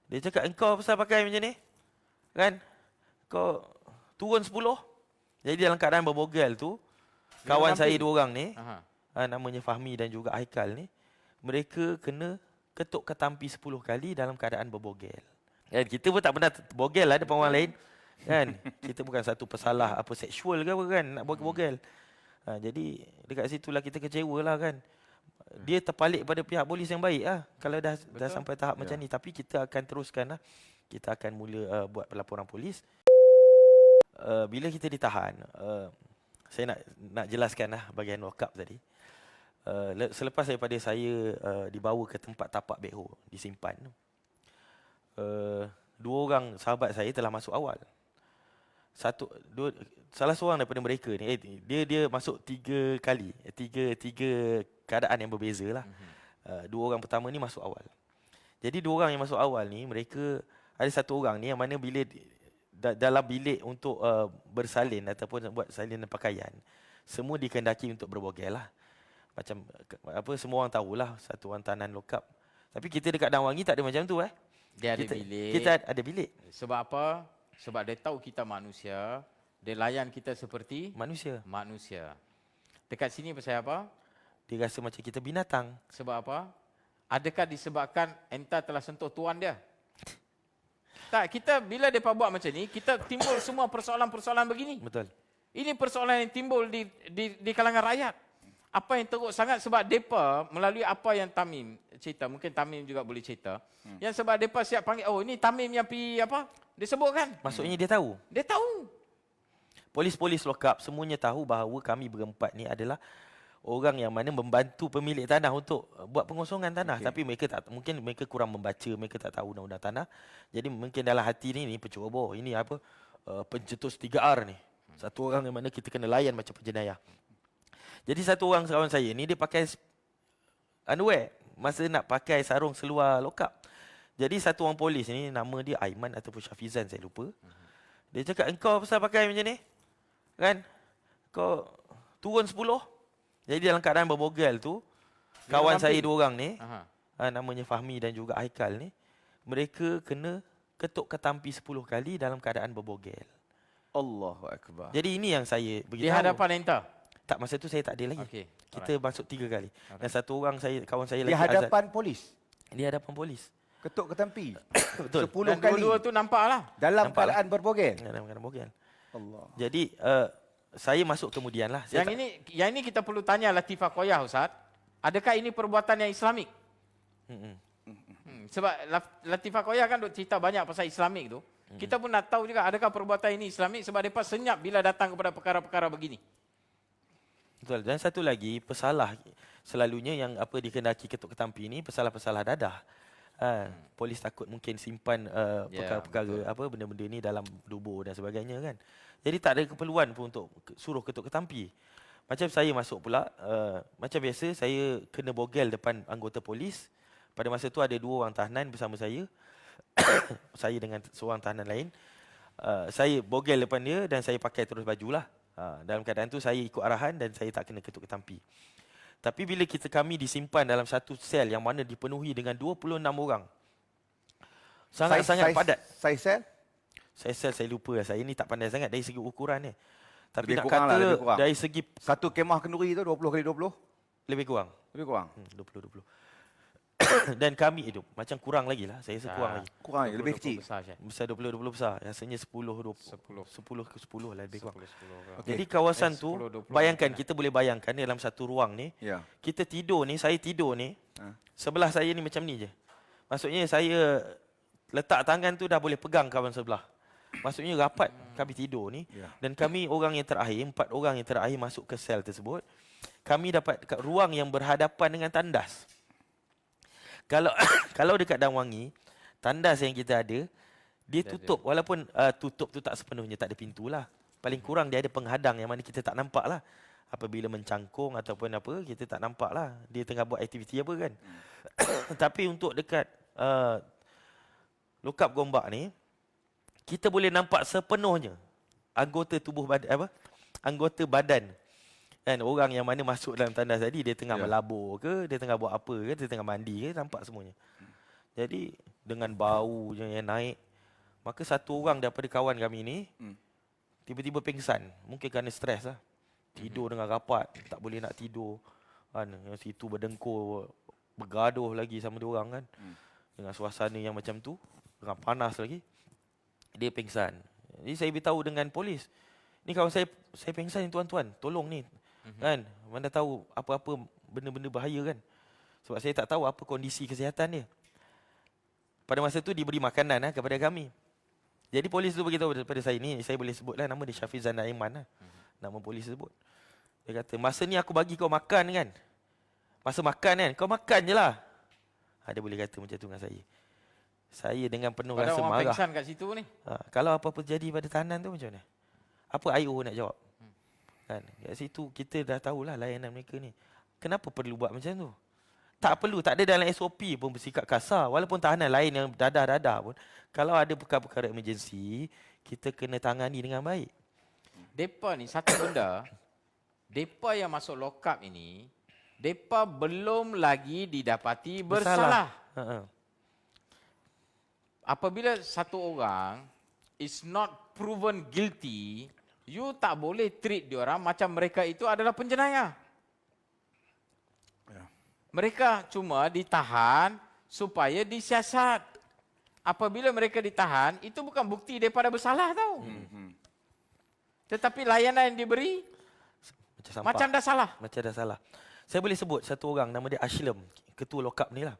Dia cakap, engkau pasal pakai macam ni? Kan? Kau turun 10. Jadi dalam keadaan berbogel tu, kawan saya 2 orang ni, namanya Fahmi dan juga Haikal ni, mereka kena ketuk ketampi 10 kali dalam keadaan berbogel. Kan? Kita pun tak pernah bogel lah depan orang lain. Kan? Kita bukan satu pesalah apa seksual ke apa kan, nak bogel. Jadi dekat situlah kita kecewa lah kan. Dia terpalit pada pihak polis yang baik lah kalau dah sampai tahap macam ni. Tapi kita akan teruskan lah. Kita akan mula buat pelaporan polis. Bila kita ditahan, saya nak jelaskan lah bahagian lock up tadi. Selepas daripada saya dibawa ke tempat tapak bekho, disimpan, 2 orang sahabat saya telah masuk awal. Salah seorang daripada mereka ni, dia masuk 3 kali, tiga keadaan yang berbeza lah. 2 orang pertama ni masuk awal. Jadi 2 orang yang masuk awal ni, mereka ada 1 orang ni yang mana bila dalam bilik untuk bersalin ataupun buat salinan pakaian, semua dikehendaki untuk berbogel lah. Macam apa, semua orang tahulah satu orang tahanan lock up. Tapi kita dekat Dan Wangi tak ada macam tu. Dia ada bilik. Kita ada bilik. Sebab apa? Sebab dia tahu kita manusia, dia layan kita seperti manusia. Dekat sini pasal apa? Dia rasa macam kita binatang. Sebab apa? Adakah disebabkan entah telah sentuh tuan dia? Tak, kita bila mereka buat macam ni, kita timbul semua persoalan-persoalan begini. Betul. Ini persoalan yang timbul di kalangan rakyat. Apa yang teruk sangat sebab mereka melalui apa yang Tamim cerita, mungkin Tamim juga boleh cerita. Yang sebab mereka siap panggil, oh ini Tamim yang pergi apa? Dia sebut kan? Maksudnya dia tahu. Dia tahu. Polis-polis lock up semuanya tahu bahawa kami berempat ni adalah orang yang mana membantu pemilik tanah untuk buat pengosongan tanah. Tapi mungkin mereka kurang membaca, mereka tak tahu undang-undang tanah. Jadi mungkin dalam hati ni penceroboh, ini apa, pencetus 3R ni. Satu orang yang mana kita kena layan macam penjenayah. Jadi 1 orang kawan saya ni dia pakai underwear masa nak pakai sarung seluar lock up. Jadi 1 orang polis ni, nama dia Aiman ataupun Syafizan, saya lupa. Dia cakap, engkau pasal pakai macam ni? Kan? Kau turun 10. Jadi dalam keadaan berbogel tu, kawan saya 2 orang ni, namanya Fahmi dan juga Haikal ni, mereka kena ketuk ketampi 10 kali dalam keadaan berbogel. Allahu Akbar. Jadi ini yang saya beritahu. Di hadapan entah? Tak, masa tu saya tak ada lagi. Kita masuk 3 kali. Dan 1 orang kawan saya di lagi, hadapan Azad. polis? Di hadapan polis. Ketuk ketampi? Betul. 10 Dan kali? dua-dua tu nampak lah. Dalam keadaan berbogel? Dalam keadaan berbogel. Allah. Jadi, saya masuk kemudian lah. Yang ini kita perlu tanya Latifah Koyah, Ustaz. Adakah ini perbuatan yang Islamik? Sebab Latifah Koyah kan duk cerita banyak pasal Islamik tu. Kita pun nak tahu juga adakah perbuatan ini Islamik sebab mereka senyap bila datang kepada perkara-perkara begini. Betul. Dan satu lagi, pesalah selalunya yang apa dikehendaki ketuk ketampi ni, pesalah-pesalah dadah. Polis takut mungkin simpan perkara-perkara apa benda-benda ni dalam dubur dan sebagainya kan. Jadi tak ada keperluan pun untuk suruh ketuk ketampi. Macam saya masuk pula, macam biasa saya kena bogel depan anggota polis. Pada masa tu ada 2 orang tahanan bersama saya. Saya dengan seorang tahanan lain. Saya bogel depan dia dan saya pakai terus bajulah. Dalam keadaan tu saya ikut arahan dan saya tak kena ketuk ketampi. Tapi bila kami disimpan dalam satu sel yang mana dipenuhi dengan 26 orang. Sangat-sangat padat. Saiz sel? Saiz sel saya lupa lah. Saya ni tak pandai sangat dari segi ukuran ni. Tapi Lebih nak kurang kata lah, dari segi satu kemah kenduri tu 20 kali 20? lebih kurang. Lebih kurang? 20. Dan kami itu macam kurang lagi lah. Saya rasa kurang lagi. Kurang lagi, lebih kecil. Besar 20 besar. Rasanya 10 ke 10 lah lebih kurang. 10. Jadi kawasan tu 10, 20 bayangkan, kita boleh bayangkan dalam satu ruang ni. Ya. Kita tidur ni, saya tidur ni. Sebelah saya ni macam ni je. Maksudnya saya letak tangan tu dah boleh pegang kawan sebelah. Maksudnya rapat kami tidur ni. Dan kami orang yang terakhir, 4 orang yang terakhir masuk ke sel tersebut. Kami dapat kat ruang yang berhadapan dengan tandas. Kalau dekat Dan Wangi, tandas yang kita ada, dia tutup. Walaupun tutup tu tak sepenuhnya, tak ada pintu lah. Paling kurang dia ada penghadang yang mana kita tak nampak lah. Apabila mencangkung ataupun apa, kita tak nampak lah. Dia tengah buat aktiviti apa kan. Tapi untuk dekat lokap Gombak ni, kita boleh nampak sepenuhnya anggota tubuh badan, anggota badan. Kan orang yang mana masuk dalam tandas tadi, dia tengah melabur ke, dia tengah buat apa ke, dia tengah mandi ke, nampak semuanya. Jadi dengan bau yang naik. Maka satu orang daripada kawan kami ni tiba-tiba pingsan. Mungkin kerana stres lah. Tidur dengan rapat, tak boleh nak tidur. Kan, yang situ berdengkur, bergaduh lagi sama dia orang kan. Dengan suasana yang macam tu, dengan panas lagi. Dia pingsan. Jadi saya beritahu dengan polis. Ni kawan saya pingsan ni tuan-tuan, tolong ni. Kan, mana tahu apa-apa benda-benda bahaya kan. Sebab saya tak tahu apa kondisi kesihatan dia. Pada masa tu diberi makanan kepada kami. Jadi polis tu beritahu kepada saya ni, saya boleh sebutlah nama dia Syafizan Aiman lah. Nama polis sebut. Dia kata, masa ni aku bagi kau makan kan. Masa makan kan, kau makan je lah. Dia boleh kata macam tu dengan saya. Saya dengan penuh Pada rasa orang marah. pengsan kat situ ni. Kalau apa-apa terjadi pada tahanan tu macam mana? Apa IO nak jawab? Kan? Kat situ kita dah tahulah layanan mereka ni. Kenapa perlu buat macam tu? Tak perlu, tak ada dalam SOP pun bersikap kasar. Walaupun tahanan lain yang dadah-dadah pun. Kalau ada perkara-perkara emergency, kita kena tangani dengan baik. Depa ni satu benda, depa yang masuk lock up ini, depa belum lagi didapati bersalah. Apabila satu orang is not proven guilty, you tak boleh treat diorang macam mereka itu adalah penjenayah. Mereka cuma ditahan supaya disiasat. Apabila mereka ditahan, itu bukan bukti daripada bersalah tau. Tetapi layanan yang diberi macam dah salah. Macam dah salah. Saya boleh sebut satu orang, nama dia Ashlam, ketua lock up ni lah.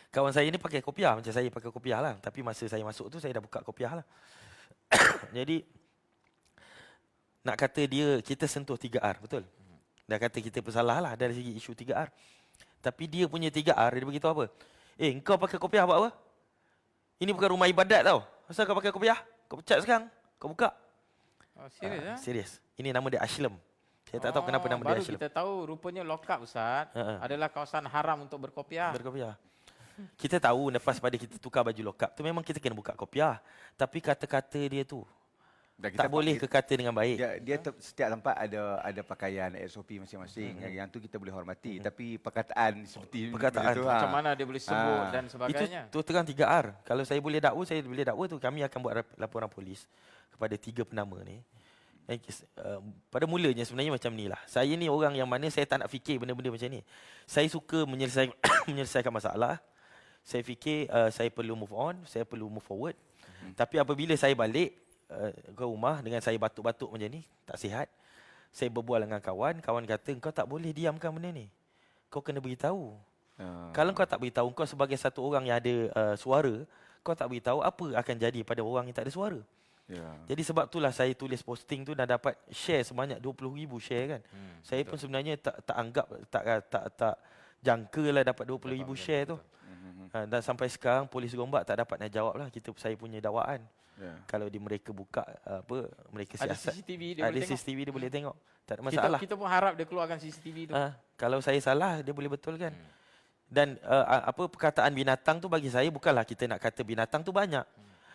Kawan saya ni pakai kopiah, macam saya pakai kopiah lah. Tapi masa saya masuk tu, saya dah buka kopiah lah. Jadi, nak kata dia, kita sentuh 3R, betul? Dah kata kita bersalah lah dari segi isu 3R. Tapi dia punya 3R, dia beritahu apa? Engkau pakai kopiah buat apa? Ini bukan rumah ibadat tau. Asal kau pakai kopiah? Kau pecat sekarang. Kau buka. Oh, serius Serius. Ini nama dia Ashlam. Saya tak tahu kenapa nama dia Ashlam. Baru kita tahu rupanya lock up Ustaz adalah kawasan haram untuk berkopiah. Berkopiah. Kita tahu lepas pada kita tukar baju lock up tu memang kita kena buka kopiah. Tapi kata-kata dia tu tak boleh kekata dengan baik. Setiap tempat ada pakaian SOP masing-masing. Yang tu kita boleh hormati. Tapi perkataan seperti perkataan tu, macam mana dia boleh sebut dan sebagainya. Itu terang 3R. Kalau saya boleh dakwa tu kami akan buat laporan polis kepada 3 penama ni. Pada mulanya sebenarnya macam ni lah. Saya ni orang yang mana saya tak nak fikir benda-benda macam ni. Saya suka menyelesaikan masalah. Saya fikir saya perlu move on, saya perlu move forward. Tapi apabila saya balik ke rumah dengan saya batuk-batuk macam ni, tak sihat. Saya berbual dengan kawan kata, kau tak boleh diamkan benda ni. Kau kena beritahu. Kalau kau tak beritahu, kau sebagai satu orang yang ada suara, kau tak beritahu apa akan jadi pada orang yang tak ada suara. Jadi sebab itulah saya tulis posting tu dan dapat share sebanyak 20,000 share kan. Saya pun sebenarnya tak anggap tak jangka lah dapat 20,000 share tu. Dan sampai sekarang polis Gombak tak dapat nak jawab lah saya punya dakwaan. Kalau mereka buka mereka siasat. Ada CCTV dia boleh tengok. Tak ada masalah. Kita pun harap dia keluarkan CCTV tu. Kalau saya salah dia boleh betulkan. Dan perkataan binatang tu bagi saya bukanlah kita nak kata binatang tu banyak.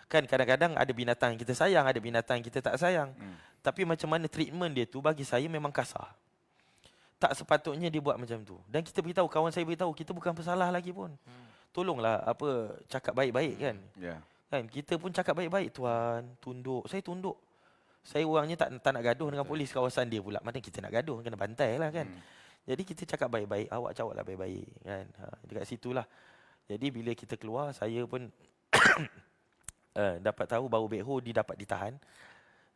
Kan kadang-kadang ada binatang yang kita sayang, ada binatang yang kita tak sayang. Tapi macam mana treatment dia tu bagi saya memang kasar. Tak sepatutnya dia buat macam tu. Dan kita beritahu, kawan saya beritahu, kita bukan bersalah lagi pun. Tolonglah cakap baik-baik kan. Kan kita pun cakap baik-baik, tuan, tunduk. Saya tunduk. Saya orangnya tak nak gaduh dengan polis kawasan dia pula. Mana kita nak gaduh, kena bantai lah kan. Jadi kita cakap baik-baik, awak jawablah baik-baik kan. Dekat situlah. Jadi bila kita keluar, saya pun dapat tahu bahawa Bek Ho dapat ditahan.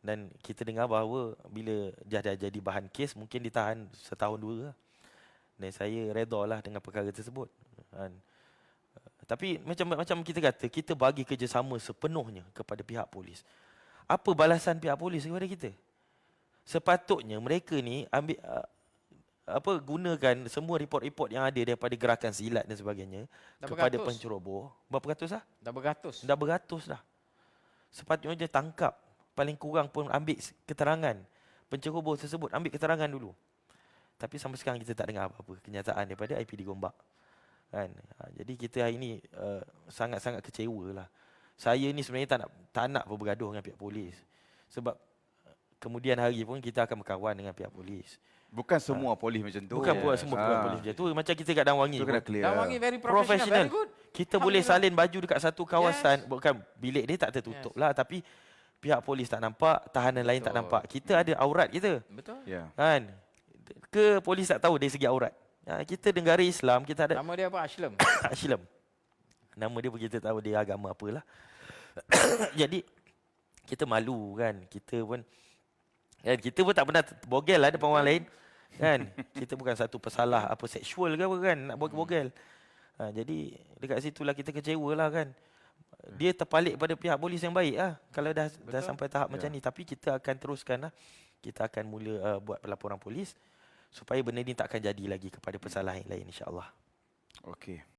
Dan kita dengar bahawa bila dia dah jadi bahan kes, mungkin ditahan setahun 2 lah. Dan saya redha lah dengan perkara tersebut. Tapi macam kita kata, kita bagi kerjasama sepenuhnya kepada pihak polis. Apa balasan pihak polis kepada kita? Sepatutnya mereka ni ambil gunakan semua report-report yang ada daripada gerakan silat dan sebagainya kepada penceroboh. Berapa ratus lah? Dah beratus dah. Sepatutnya dia tangkap. Paling kurang pun ambil keterangan. Penceroboh tersebut ambil keterangan dulu. Tapi sampai sekarang kita tak dengar apa-apa kenyataan daripada IPD Gombak. Kan? Jadi kita hari ini sangat-sangat kecewa lah. Saya ni sebenarnya tak nak bergaduh dengan pihak polis. Sebab kemudian hari pun kita akan berkawan dengan pihak polis. Bukan semua polis macam tu. Bukan semua polis macam tu. Macam kita kat Dan Wangi. Kena clear. Dan Wangi very professional, very good. Kita boleh salin baju dekat satu kawasan, bukan bilik ni tak tertutup Yes. lah, tapi pihak polis tak nampak, tahanan lain tak Betul. nampak. Kita ada aurat kita. Betul. Ya. Kan? Ke polis tak tahu dari segi aurat. Kita negara Islam, kita ada Nama dia apa? Aslam. Aslam. Nama dia pun kita tahu dia agama apalah. Jadi kita malu kan. Kita pun tak pernah bogel lah depan orang lain. Kan? Kita bukan satu pesalah apa seksual ke apa kan nak bogel. Jadi dekat situlah kita kecewa lah kan. Dia terpalit pada pihak polis yang baik lah. Kalau dah sampai tahap macam ni. Tapi kita akan teruskan lah. Kita akan mula buat pelaporan polis supaya benda ni tak akan jadi lagi kepada pesalah yang lain, insya-Allah. Okey.